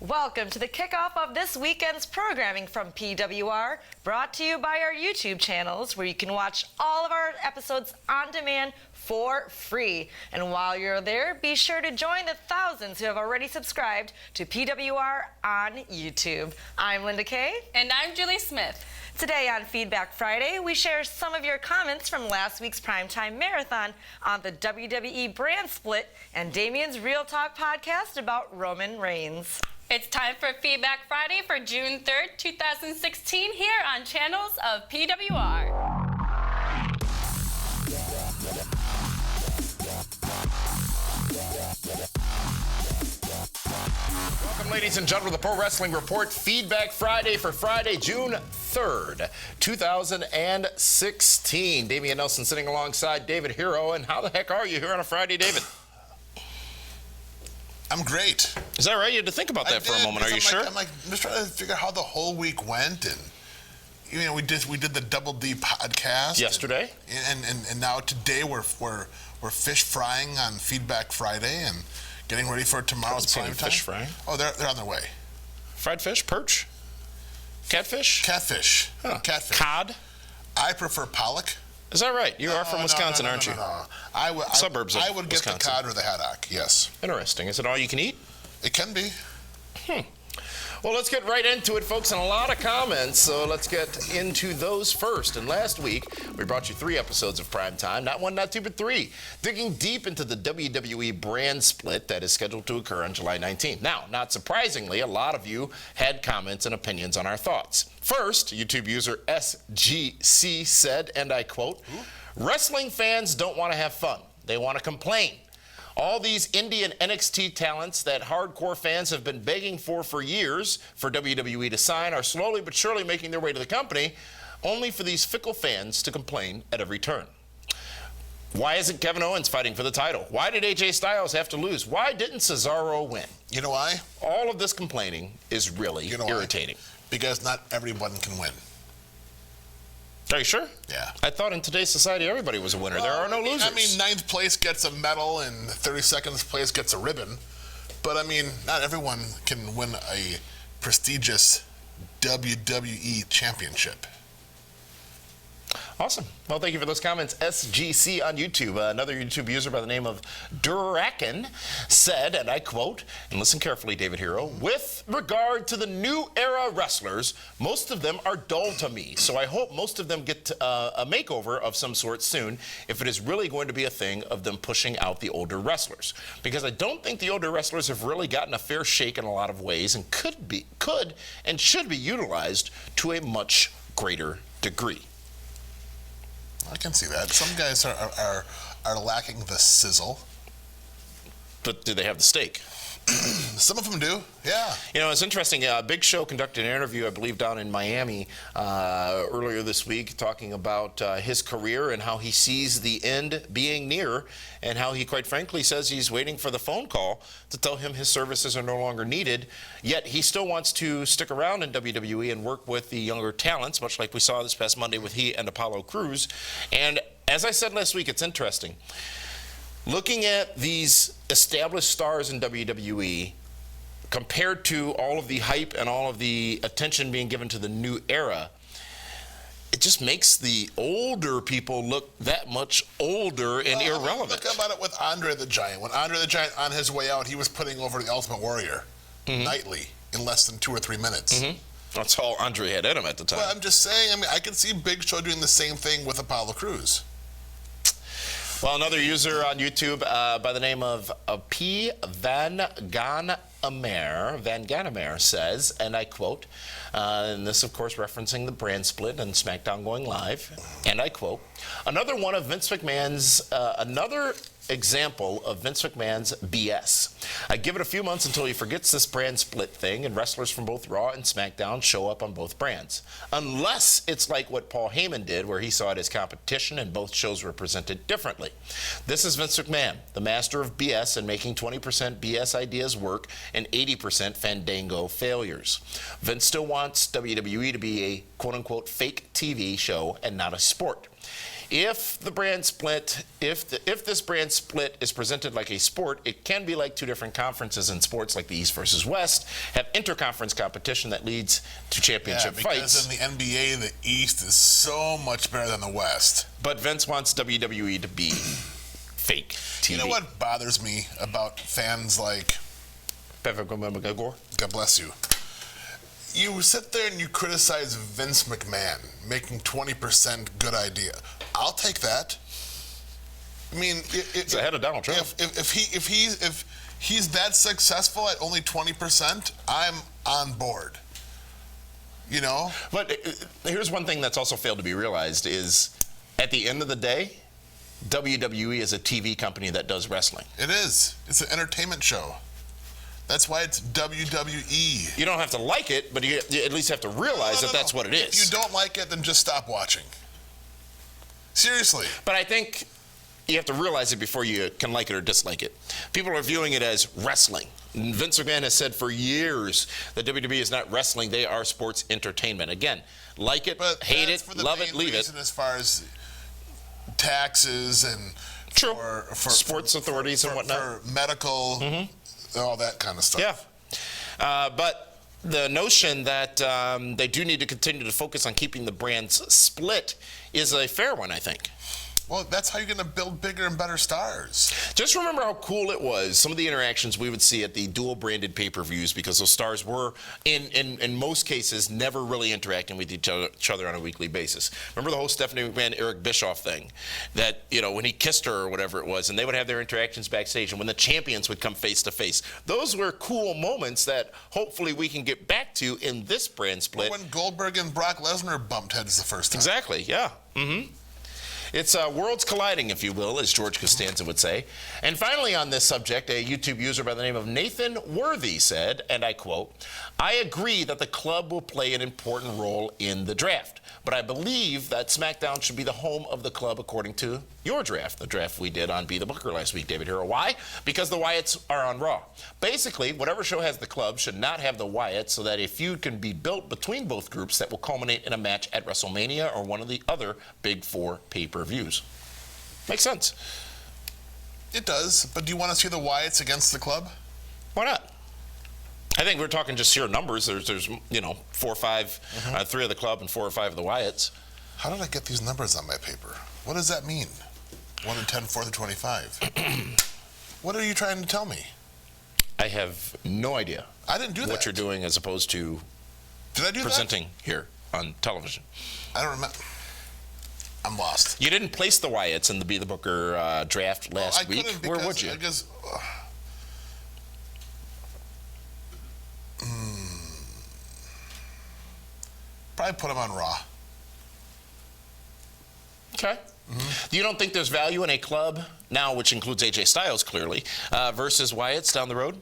Welcome to the kickoff of this weekend's programming from PWR, brought to you by our YouTube channels, where you can watch all of our episodes on demand for free. And while you're there, be sure to join the thousands who have already subscribed to PWR on YouTube. I'm Linda Kay. And I'm Julie Smith. Today on Feedback Friday, we share some of your comments from last week's Primetime Marathon on the WWE brand split and Damien's Real Talk podcast about Roman Reigns. It's time for Feedback Friday for June 3rd, 2016 here on Channels of PWR. Welcome, ladies and gentlemen, to the Pro Wrestling Report Feedback Friday for Friday, June 3rd, 2016. Damien Nelson sitting alongside David Hero. And how the heck are you here on a Friday, David? I'm great. Is that right? You had to think about that for a moment. Are you sure? I'm just trying to figure out how the whole week went, and we did the Double D podcast yesterday, and now today we're fish frying on Feedback Friday and getting ready for tomorrow's prime time. Fish frying? Oh, they're on their way. Fried fish, perch, catfish, catfish. Cod. I prefer pollock. Is that right? You are from Wisconsin, aren't you? No. Suburbs of I would get Wisconsin. the cod or the haddock. Yes. Interesting. Is it all you can eat? It can be. Well, let's get right into it, folks, and a lot of comments, so let's get into those first. And last week, we brought you 3 episodes of Primetime, not 1, not 2, but 3, digging deep into the WWE brand split that is scheduled to occur on July 19th. Now, not surprisingly, a lot of you had comments and opinions on our thoughts. First, YouTube user SGC said, and I quote, "Wrestling fans don't want to have fun. They want to complain. All these indie and NXT talents that hardcore fans have been begging for years for WWE to sign are slowly but surely making their way to the company, only for these fickle fans to complain at every turn. Why isn't Kevin Owens fighting for the title? Why did AJ Styles have to lose? Why didn't Cesaro win?" You know why? All of this complaining is really irritating. Because not everyone can win. Are you sure? Yeah. I thought in today's society everybody was a winner. There are no losers. I mean, 9th place gets a medal and 32nd place gets a ribbon. But, I mean, not everyone can win a prestigious WWE championship. Awesome. Well, thank you for those comments. SGC on YouTube, another YouTube user by the name of Duraken, said, and I quote, and listen carefully, David Hero, "With regard to the new era wrestlers, most of them are dull to me, so I hope most of them get a makeover of some sort soon if it is really going to be a thing of them pushing out the older wrestlers. Because I don't think the older wrestlers have really gotten a fair shake in a lot of ways and could and should be utilized to a much greater degree." I can see that. Some guys are lacking the sizzle. But do they have the steak? Some of them do, yeah. You know, it's interesting. Big Show conducted an interview, I believe, down in Miami earlier this week, talking about his career and how he sees the end being near, and how he, quite frankly, says he's waiting for the phone call to tell him his services are no longer needed. Yet he still wants to stick around in WWE and work with the younger talents, much like we saw this past Monday with he and Apollo Crews. And as I said last week, it's interesting. Looking at these established stars in WWE compared to all of the hype and all of the attention being given to the new era, it just makes the older people look that much older and irrelevant. Look about it with Andre the Giant. When Andre the Giant, on his way out, he was putting over the Ultimate Warrior nightly in less than 2 or 3 minutes. That's all Andre had in him at the time. Well, I'm just saying, I mean, I can see Big Show doing the same thing with Apollo Crews. Well, another user on YouTube by the name of P. Van Ganamer says, and I quote, and this, of course, referencing the brand split and SmackDown going live, and I quote, another example of Vince McMahon's BS. I give it a few months until he forgets this brand split thing and wrestlers from both Raw and SmackDown show up on both brands. Unless it's like what Paul Heyman did, where he saw it as competition and both shows were presented differently. This is Vince McMahon, the master of BS and making 20% BS ideas work and 80% Fandango failures. Vince still wants WWE to be a quote-unquote fake TV show and not a sport. if the brand split, if this brand split is presented like a sport, it can be like two different conferences in sports, like the East versus West, have interconference competition that leads to championship fights. Because in the NBA, the East is so much better than the West. But Vince wants WWE to be fake TV. You know what bothers me about fans like, God bless you. You sit there and you criticize Vince McMahon making 20% good idea. I'll take that. I mean, it's ahead of Donald Trump. If he's that successful at only 20%, I'm on board. You know. But here's one thing that's also failed to be realized is, at the end of the day, WWE is a TV company that does wrestling. It is. It's an entertainment show. That's why it's WWE. You don't have to like it, but you at least have to realize that that's what it is. If you don't like it, then just stop watching. Seriously. But I think you have to realize it before you can like it or dislike it. People are viewing it as wrestling. And Vince McMahon has said for years that WWE is not wrestling, they are sports entertainment. Again, like it, but hate it, love it, leave it. As far as taxes and for sports authorities and whatnot. For medical, all that kind of stuff. Yeah. But the notion that they do need to continue to focus on keeping the brands split is a fair one, I think. Well, that's how you're going to build bigger and better stars. Just remember how cool it was, some of the interactions we would see at the dual-branded pay-per-views, because those stars were, in most cases, never really interacting with each other on a weekly basis. Remember the whole Stephanie McMahon, Eric Bischoff thing? That, you know, when he kissed her or whatever it was, and they would have their interactions backstage, and when the champions would come face-to-face. Those were cool moments that hopefully we can get back to in this brand split. Well, when Goldberg and Brock Lesnar bumped heads the first time. Exactly, yeah. It's worlds colliding, if you will, as George Costanza would say. And finally on this subject, a YouTube user by the name of Nathan Worthy said, and I quote, "I agree that the club will play an important role in the draft, but I believe that SmackDown should be the home of the club according to your draft," the draft we did on Be the Booker last week, David Hero. Why? Because the Wyatts are on Raw. Basically, whatever show has the club should not have the Wyatts, so that a feud can be built between both groups that will culminate in a match at WrestleMania or one of the other Big Four pay-per-views. Makes sense. It does, but do you want to see the Wyatts against the club? Why not? I think we're talking just sheer numbers. There's 4 or 5, 3 of the club and 4 or 5 of the Wyatts. How did I get these numbers on my paper? What does that mean? 1 in 10, 4 to 25. What are you trying to tell me? I have no idea. I didn't do that. What you're doing as opposed to Did I do presenting here on television. I don't remember. I'm lost. You didn't place the Wyatts in the Be the Booker draft last week. Where would you? I guess, probably put them on Raw. Okay. You don't think there's value in a club now, which includes AJ Styles clearly, versus Wyatts down the road?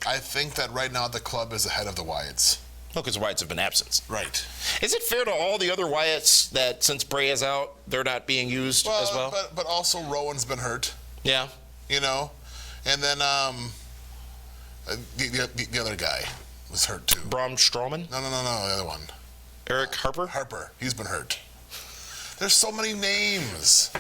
I think that right now the club is ahead of the Wyatts. Look, because the Wyatts have been absent. Right. Is it fair to all the other Wyatts that since Bray is out, they're not being used as well? But also Rowan's been hurt. Yeah. You know? And then the other guy was hurt too. Braun Strowman? No, the other one. Eric Harper? Harper. He's been hurt. There's so many names.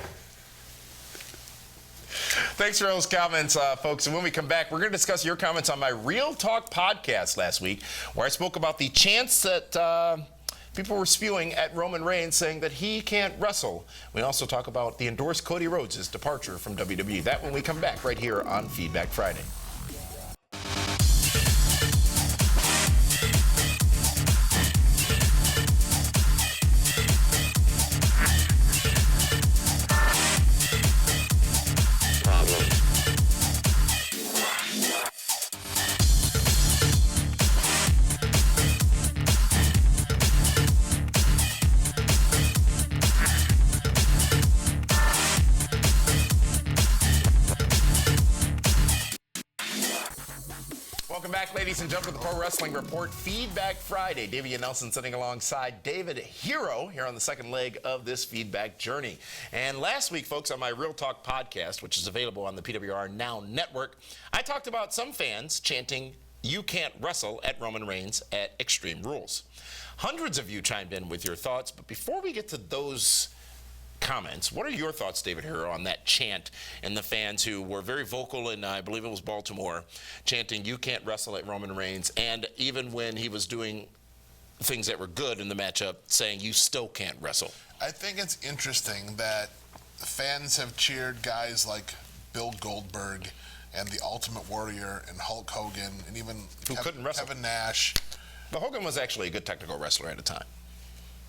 Thanks for those comments, folks. And when we come back, we're going to discuss your comments on my Real Talk podcast last week, where I spoke about the chants that people were spewing at Roman Reigns, saying that he can't wrestle. We also talk about the endorsed Cody Rhodes' departure from WWE. That when we come back right here on Feedback Friday. Welcome back, ladies and gentlemen, to the Pro Wrestling Report Feedback Friday. Davey Nelson sitting alongside David Hero here on the second leg of this feedback journey. And last week, folks, on my Real Talk podcast, which is available on the PWR Now Network, I talked about some fans chanting, "You can't wrestle" at Roman Reigns at Extreme Rules. Hundreds of you chimed in with your thoughts, but before we get to those comments. What are your thoughts, David Hero, on that chant and the fans who were very vocal in, I believe it was Baltimore, chanting, "You can't wrestle like Roman Reigns," and even when he was doing things that were good in the matchup, saying, "You still can't wrestle"? I think it's interesting that fans have cheered guys like Bill Goldberg and the Ultimate Warrior and Hulk Hogan and even couldn't wrestle. Kevin Nash. But Hogan was actually a good technical wrestler at the time.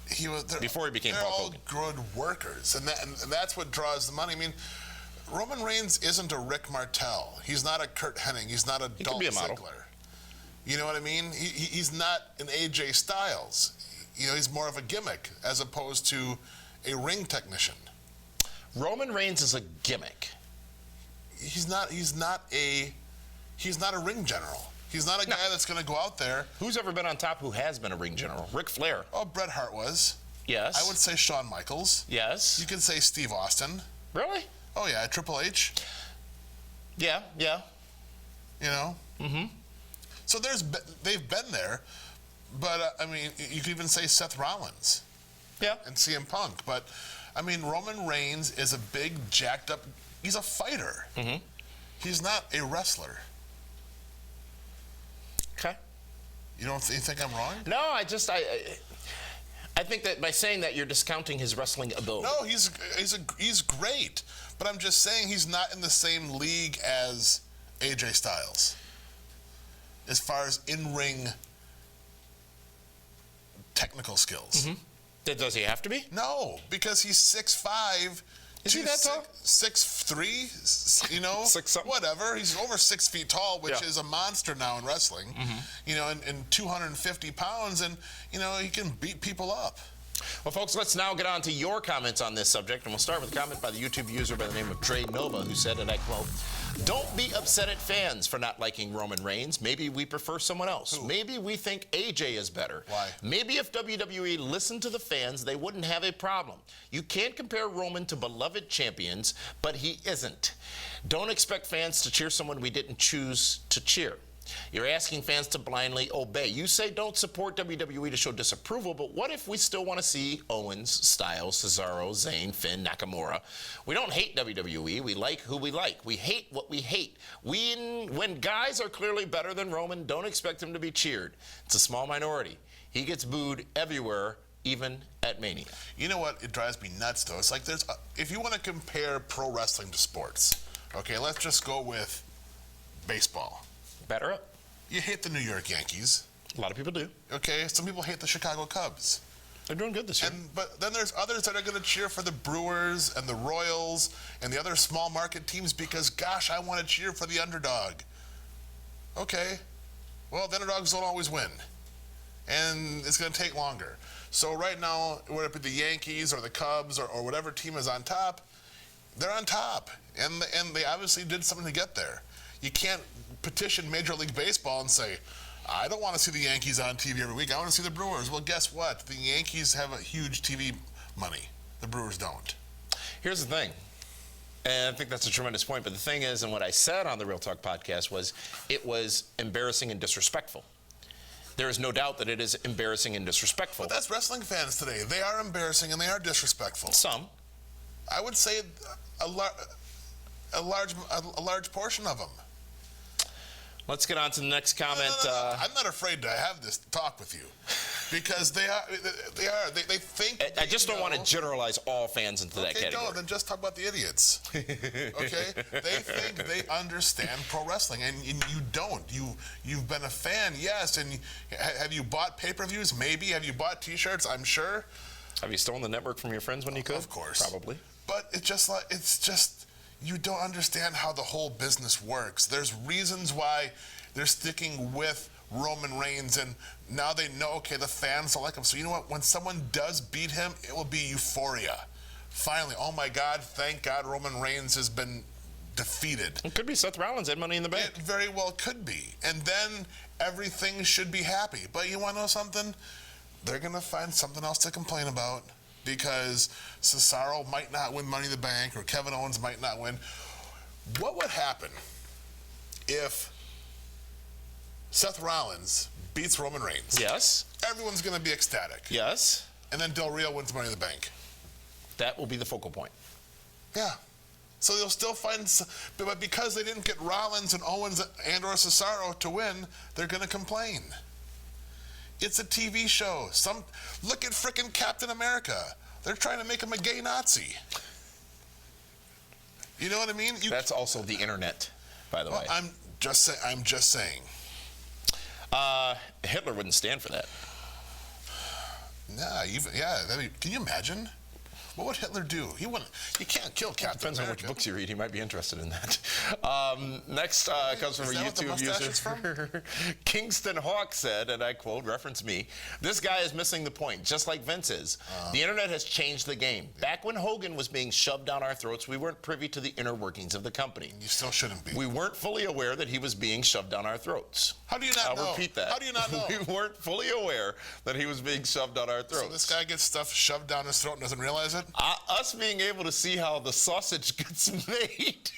He was Before he became they're Hulk all Hogan. good workers, and that's what draws the money. I mean, Roman Reigns isn't a Rick Martel. He's not a Kurt Hennig. He's not a He Dolph could be a model. Ziggler. You know what I mean? He's not an AJ Styles. You know, he's more of a gimmick as opposed to a ring technician. Roman Reigns is a gimmick. He's not a ring general. He's not a guy that's going to go out there. Who's ever been on top who has been a ring general? Ric Flair. Oh, Bret Hart was. Yes. I would say Shawn Michaels. Yes. You could say Steve Austin. Really? Oh yeah, Triple H. Yeah. You know. Mm-hmm. So they've been there, but I mean, you could even say Seth Rollins. Yeah. And CM Punk, but I mean, Roman Reigns is a big, jacked up. He's a fighter. Mm-hmm. He's not a wrestler. Okay. You think I'm wrong? No, I think that by saying that you're discounting his wrestling ability. No, he's great, but I'm just saying he's not in the same league as AJ Styles. As far as in-ring technical skills. Mm-hmm. Does he have to be? No, because he's 6'5". Is he that tall? 6'3", you know, Six something. whatever. He's over 6 feet tall, which Yeah. is a monster now in wrestling. Mm-hmm. You know, and 250 pounds, and you know he can beat people up. Well, folks, let's now get on to your comments on this subject, and we'll start with a comment by the YouTube user by the name of Trey Nova, who said, and I quote, "Don't be upset at fans for not liking Roman Reigns. Maybe we prefer someone else. Who? Maybe we think AJ is better. Why? Maybe if WWE listened to the fans, they wouldn't have a problem. You can't compare Roman to beloved champions, but he isn't. Don't expect fans to cheer someone we didn't choose to cheer. You're asking fans to blindly obey. You say don't support WWE to show disapproval, but what if we still want to see Owens, Styles, Cesaro, Zayn, Finn, Nakamura? We don't hate WWE. We like who we like. We hate what we hate. When guys are clearly better than Roman, don't expect him to be cheered. It's a small minority. He gets booed everywhere, even at Mania." You know what? It drives me nuts, though. It's like if you want to compare pro wrestling to sports, okay, let's just go with baseball. Batter up. You hate the New York Yankees, A lot of people do. okay? Some people hate the Chicago Cubs. They're doing good this year. But then there's others that are going to cheer for the Brewers and the Royals and the other small market teams because, gosh, I want to cheer for the underdog. Okay. Well, the underdogs don't always win. And it's going to take longer. So right now, whether it be the Yankees or the Cubs or whatever team is on top, they're on top. And they obviously did something to get there. You can't petition Major League Baseball and say, I don't want to see the Yankees on TV every week. I want to see the Brewers. Well, guess what? The Yankees have a huge TV money. The Brewers don't. Here's the thing, and I think that's a tremendous point, but the thing is, and what I said on the Real Talk podcast was, it was embarrassing and disrespectful. There is no doubt that it is embarrassing and disrespectful. But that's wrestling fans today. They are embarrassing and they are disrespectful. Some. I would say a large portion of them. Let's get on to the next comment. No. I'm not afraid to have this talk with you because they think. I just don't want to generalize all fans into that category. No, then just talk about the idiots. Okay? They think they understand pro wrestling, and you don't. You've been a fan, yes, and have you bought pay-per-views? Maybe. Have you bought T-shirts? I'm sure. Have you stolen the network from your friends when you could? Of course. Probably. But it's just you don't understand how the whole business works. There's reasons why they're sticking with Roman Reigns, and now they know, okay, the fans don't like him. So you know what? When someone does beat him, it will be euphoria. Finally, oh my God, thank God Roman Reigns has been defeated. It could be Seth Rollins had Money in the Bank. It very well could be. And then everything should be happy. But you want to know something? They're going to find something else to complain about because Cesaro might not win Money in the Bank or Kevin Owens might not win. What would happen if Seth Rollins beats Roman Reigns? Yes. Everyone's going to be ecstatic. Yes. And then Del Rio wins Money in the Bank. That will be the focal point. Yeah. So they'll still find, but because they didn't get Rollins and Owens and or Cesaro to win, they're going to complain. It's a TV show. Look at frickin' Captain America. They're trying to make him a gay Nazi. You know what I mean? That's also the internet, by the way. I'm just saying. Hitler wouldn't stand for that. Nah, can you imagine? What would Hitler do? He wouldn't. You can't kill Captain Depends America. on which books you read. He might be interested in that. Next comes from a YouTube user. Kingston Hawk said, and I quote, reference me, "This guy is missing the point, just like Vince is. The internet has changed the game. Back when Hogan was being shoved down our throats, we weren't privy to the inner workings of the company. You still shouldn't be. We weren't fully aware that he was being shoved down our throats." How do you not know? I'll repeat that. How do you not know? We weren't fully aware that he was being shoved down our throats. So this guy gets stuff shoved down his throat and doesn't realize it? Us being able to see how the sausage gets made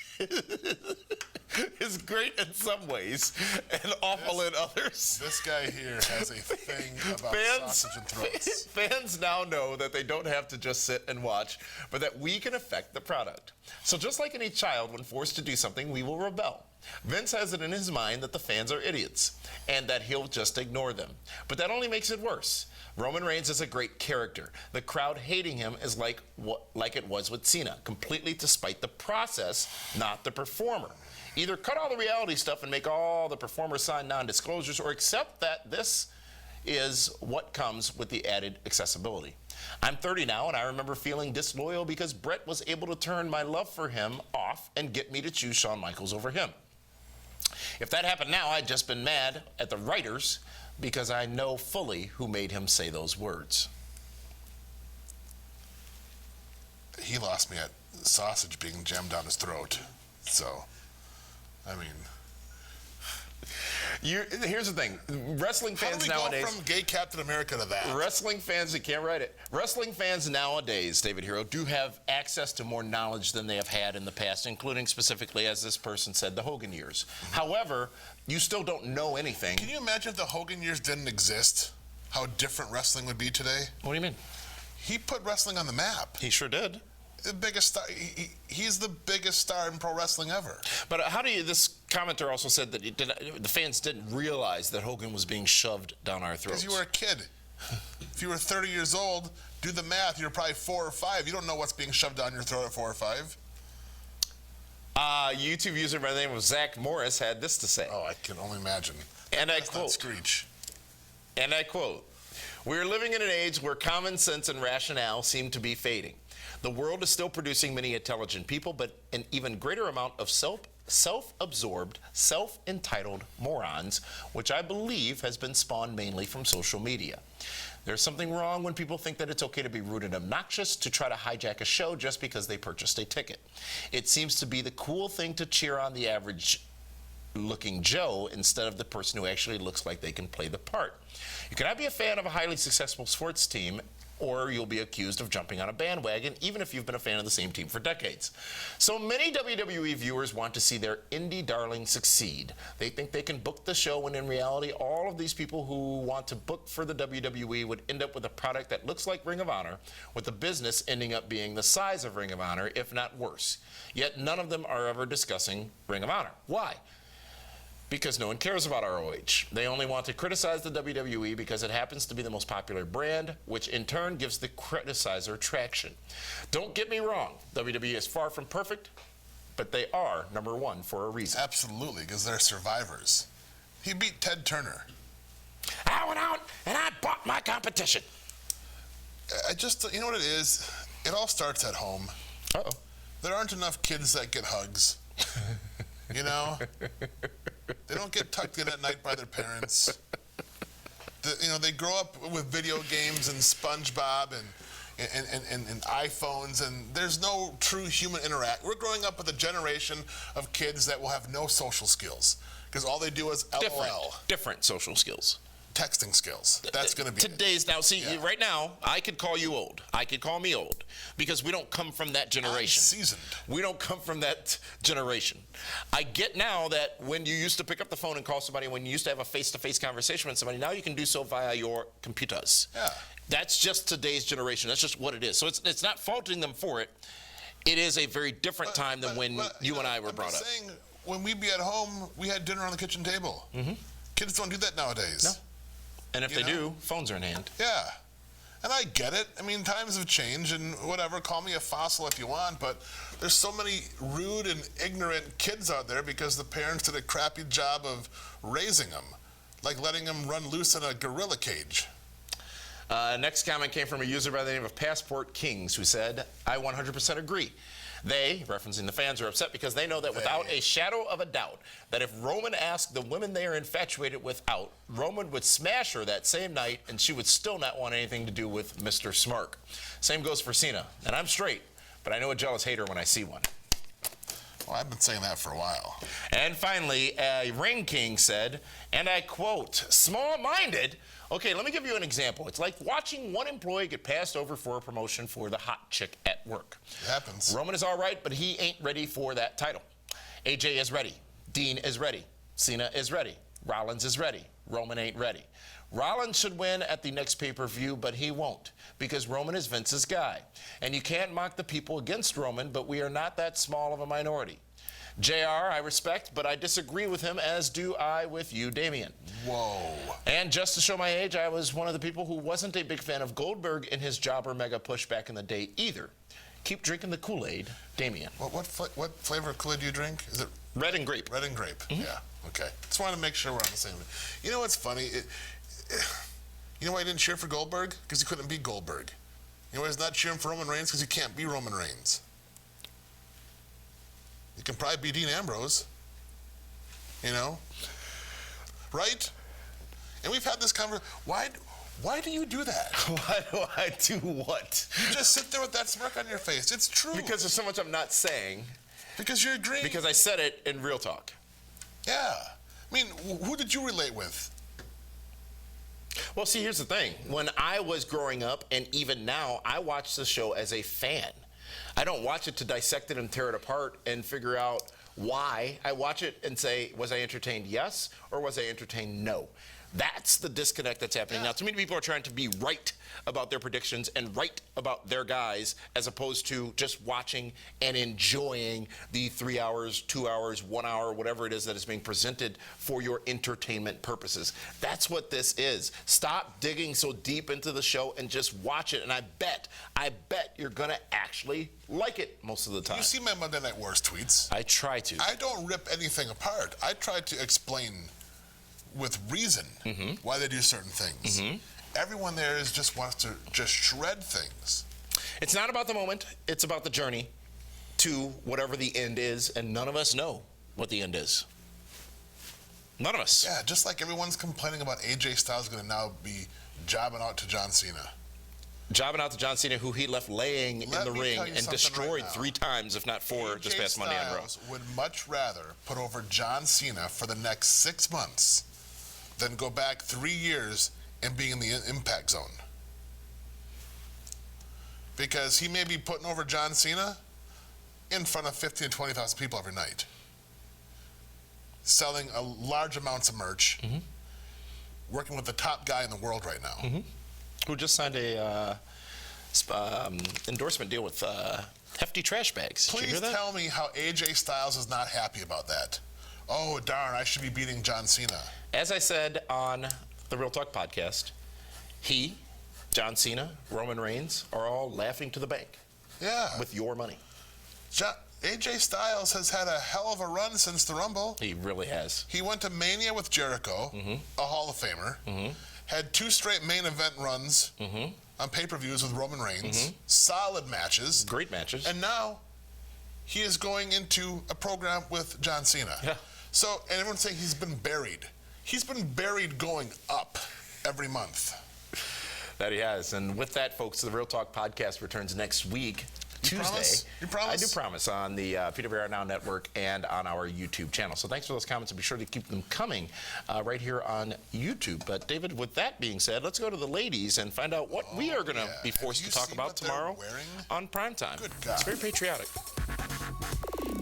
is great in some ways and awful in others. This guy here has a thing about sausage and throats. Fans now know that they don't have to just sit and watch, but that we can affect the product. So just like any child, when forced to do something, we will rebel. Vince has it in his mind that the fans are idiots and that he'll just ignore them. But that only makes it worse. Roman Reigns is a great character. The crowd hating him is like it was with Cena, completely to spite the process, not the performer. Either cut all the reality stuff and make all the performers sign non-disclosures, or accept that this is what comes with the added accessibility. I'm 30 now, and I remember feeling disloyal because Brett was able to turn my love for him off and get me to choose Shawn Michaels over him. If that happened now, I'd just been mad at the writers because I know fully who made him say those words. He lost me at sausage being jammed down his throat. So, I mean... Here's the thing. Wrestling fans nowadays... How do we go from gay Captain America to that? Wrestling fans, you can't write it. Wrestling fans nowadays, David Hero, do have access to more knowledge than they have had in the past, including specifically, as this person said, the Hogan years. However, you still don't know anything. Can you imagine if the Hogan years didn't exist? How different wrestling would be today? What do you mean? He put wrestling on the map. He sure did. The biggest star. He's the biggest star in pro wrestling ever. But how do you? This commenter also said that the fans didn't realize that Hogan was being shoved down our throats. Because you were a kid. If you were 30 years old, do the math. You're probably 4 or 5. You don't know what's being shoved down your throat at 4 or 5. YouTube user by the name of Zach Morris had this to say. Oh, I can only imagine. And I That's quote. not Screech. And I quote, "We are living in an age where common sense and rationale seem to be fading. The world is still producing many intelligent people, but an even greater amount of self-absorbed, self-entitled morons, which I believe has been spawned mainly from social media. There's something wrong when people think that it's okay to be rude and obnoxious, to try to hijack a show just because they purchased a ticket. It seems to be the cool thing to cheer on the average looking Joe instead of the person who actually looks like they can play the part. You cannot be a fan of a highly successful sports team, or you'll be accused of jumping on a bandwagon, even if you've been a fan of the same team for decades. So many WWE viewers want to see their indie darling succeed. They think they can book the show, when in reality, all of these people who want to book for the WWE would end up with a product that looks like Ring of Honor, with the business ending up being the size of Ring of Honor, if not worse. Yet none of them are ever discussing Ring of Honor. Why? Because no one cares about ROH. They only want to criticize the WWE because it happens to be the most popular brand, which in turn gives the criticizer traction. Don't get me wrong, WWE is far from perfect, but they are #1 for a reason." Absolutely, because they're survivors. He beat Ted Turner. "I went out and I bought my competition." You know what it is? It all starts at home. Uh-oh. There aren't enough kids that get hugs. You know? They don't get tucked in at night by their parents. They grow up with video games and SpongeBob and iPhones, and there's no true human interaction. We're growing up with a generation of kids that will have no social skills because all they do is LOL. Different social skills. texting skills. That's going to be today's now. See, right now, I could call you old. I could call me old because we don't come from that generation. I'm seasoned. We don't come from that generation. I get now that when you used to pick up the phone and call somebody, when you used to have a face-to-face conversation with somebody, now you can do so via your computers. Yeah. That's just today's generation. That's just what it is. So it's not faulting them for it. It is a very different time than when you and I were brought up. Saying, when we'd be at home, we had dinner on the kitchen table. Mm-hmm. Kids don't do that nowadays. No. And if they do, phones are in hand. Yeah. And I get it. I mean, times have changed and whatever. Call me a fossil if you want, but there's so many rude and ignorant kids out there because the parents did a crappy job of raising them, like letting them run loose in a gorilla cage. Next comment came from a user by the name of Passport Kings, who said, I 100% agree. They, referencing the fans, are upset because they know that without a shadow of a doubt that if Roman asked the women they are infatuated with out, Roman would smash her that same night and she would still not want anything to do with Mr. Smark. Same goes for Cena. And I'm straight, but I know a jealous hater when I see one. Well, I've been saying that for a while. And finally, Ring King said, and I quote, small-minded. Okay, let me give you an example. It's like watching one employee get passed over for a promotion for the hot chick at work. It happens. Roman is all right, but he ain't ready for that title. AJ is ready. Dean is ready. Cena is ready. Rollins is ready. Roman ain't ready. Rollins should win at the next pay-per-view, but he won't, because Roman is Vince's guy. And you can't mock the people against Roman, but we are not that small of a minority. JR, I respect, but I disagree with him, as do I with you, Damian. Whoa. And just to show my age, I was one of the people who wasn't a big fan of Goldberg in his jobber mega push back in the day either. Keep drinking the Kool-Aid, Damian. What flavor of Kool-Aid do you drink? Is it red and grape? Red and grape, yeah. Okay. Just wanted to make sure we're on the same. You know what's funny? You know why he didn't cheer for Goldberg? Because he couldn't be Goldberg. You know why he's not cheering for Roman Reigns? Because he can't be Roman Reigns. You can probably be Dean Ambrose. You know? Right? And we've had this conversation. Why do you do that? Why do I do what? You just sit there with that smirk on your face. It's true. Because there's so much I'm not saying. Because you're agreeing. Because I said it in real talk. Yeah. I mean, who did you relate with? Well, see, here's the thing. When I was growing up, and even now, I watch the show as a fan. I don't watch it to dissect it and tear it apart and figure out why. I watch it and say, was I entertained? Yes, or was I entertained? No. That's the disconnect that's happening now. Too many people are trying to be right about their predictions and right about their guys, as opposed to just watching and enjoying the 3 hours, 2 hours, 1 hour, whatever it is that is being presented for your entertainment purposes. That's what this is. Stop digging so deep into the show and just watch it. And I bet you're going to actually like it most of the time. You see my Monday Night Wars tweets? I try to. I don't rip anything apart. I try to explain with reason why they do certain things. Everyone there just wants to just shred things. It's not about the moment. It's about the journey to whatever the end is, and none of us know what the end is. None of us. Yeah, just like everyone's complaining about AJ Styles going to now be jobbing out to John Cena. Jobbing out to John Cena, who he left laying in the ring and destroyed right 3 times, if not 4, this past Monday on Raw. Would much rather put over John Cena for the next 6 months than go back 3 years and being in the impact zone. Because he may be putting over John Cena in front of 15 to 20,000 people every night, selling large amounts of merch, working with the top guy in the world right now. Who just signed a endorsement deal with Hefty Trash Bags. Did you hear Please that? tell me how AJ Styles is not happy about that. Oh, darn, I should be beating John Cena. As I said on the Real Talk podcast, he, John Cena, Roman Reigns are all laughing to the bank. Yeah. With your money. AJ Styles has had a hell of a run since the Rumble. He really has. He went to Mania with Jericho, a Hall of Famer. Had 2 straight main event runs on pay-per-views with Roman Reigns. Solid matches. Great matches. And now he is going into a program with John Cena. Yeah. So, and everyone's saying he's been buried. He's been buried going up every month. That he has. And with that, folks, the Real Talk podcast returns next week. Tuesday. Promise? You promise? I do promise, on the PWR Now Network and on our YouTube channel. So thanks for those comments, and be sure to keep them coming right here on YouTube. But David, with that being said, let's go to the ladies and find out what we are going to be forced to talk about tomorrow on Primetime. Good God. It's very patriotic.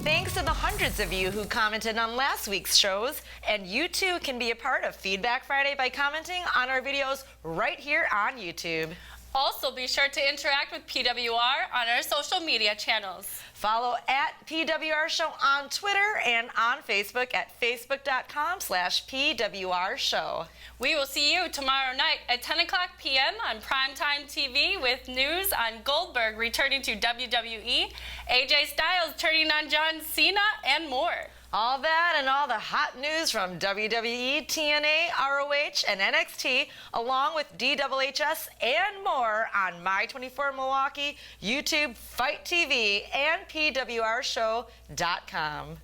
Thanks to the hundreds of you who commented on last week's shows, and you too can be a part of Feedback Friday by commenting on our videos right here on YouTube. Also, be sure to interact with PWR on our social media channels. Follow at PWR Show on Twitter and on Facebook at facebook.com/PWR Show. We will see you tomorrow night at 10 o'clock p.m. on Primetime TV with news on Goldberg returning to WWE, AJ Styles turning on John Cena, and more. All that and all the hot news from WWE, TNA, ROH, and NXT, along with DWHS and more on My24 Milwaukee, YouTube, Fight TV, and PWRShow.com.